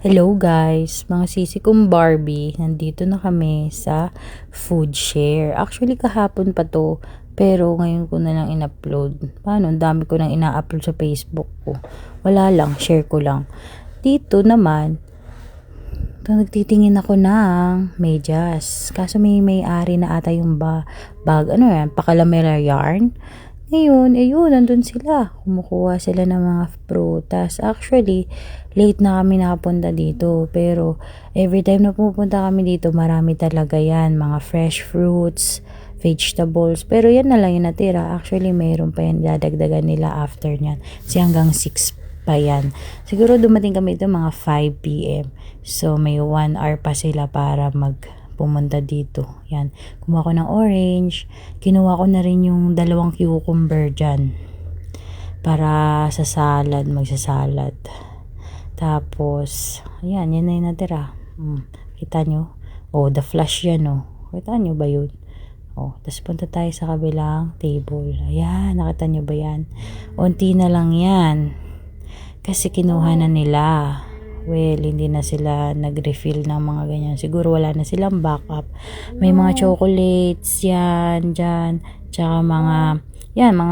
Hello guys, mga sisi kong Barbie, nandito na kami sa food share. Actually kahapon pa to, pero ngayon ko na lang in-upload. Paano? Ang dami ko nang ina-upload sa Facebook ko. Wala lang, share ko lang. Dito naman, nagtitingin ako ng medyas. Kaso may-ari na ata yung bag, ano yan, Pakalamera yarn. Ngayon, ayun, nandun sila. Kumukuha sila ng mga prutas. Actually, late na kami nakapunta dito. Pero, every time na pupunta kami dito, marami talaga yan. Mga fresh fruits, vegetables. Pero yan na lang yung natira. Actually, mayroon pa yan. Dadagdagan nila after nyan. Kasi hanggang 6 pa yan. Siguro dumating kami dito mga 5 p.m. So, may 1 hour pa sila para pumunta dito. Yan. Kumuha ko ng orange. Kinuha ko na rin yung 2 cucumber dyan. Para sa salad, magsasalad. Tapos, ayan, yan na yung natira. Kita nyo? Oh, the flash yan, oh. Kita nyo ba yun? Oh, tapos punta tayo sa kabilang table. Ayan, nakita nyo ba yan? Unti na lang yan. Kasi kinuha na nila. Well, hindi na sila nag-refill ng mga ganyan. Siguro wala na silang backup. May mga chocolates yan, dyan. Tsaka mga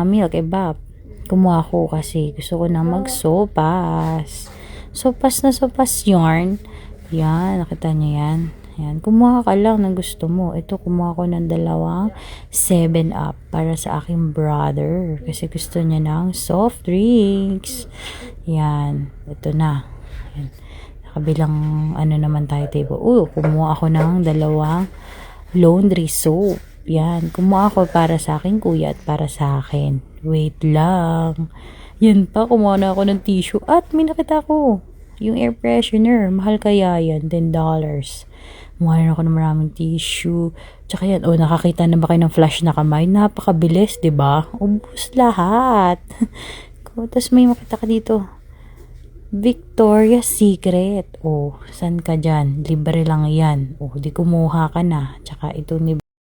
milk, bab. Kumuha ko kasi gusto ko na mag-sopas. Sopas na sopas yarn. Yan, nakita niyo yan. Yan, kumuha ka lang ng gusto mo. Ito, kumuha ko ng 2 7-Up para sa aking brother. Kasi gusto niya ng soft drinks. Yan, ito na. Yan. Kabilang ano naman tayo table. Kumuha ako ng 2 laundry soap. Yan. Kumuha ako para sa akin kuya at para sa akin. Wait lang. Yan pa. Kumuha na ako ng tissue. At may nakita ko. Yung air freshener. Mahal kaya yan. $10. Kumuha na ako ng maraming tissue. Tsaka yan. Nakakita na ba kayo ng flash na kamay? Napakabilis, diba? Ubus lahat. Tapos may makita ka dito. Victoria's Secret. San ka dyan? Libre lang yan. Di kumuha ka na. Tsaka ito ni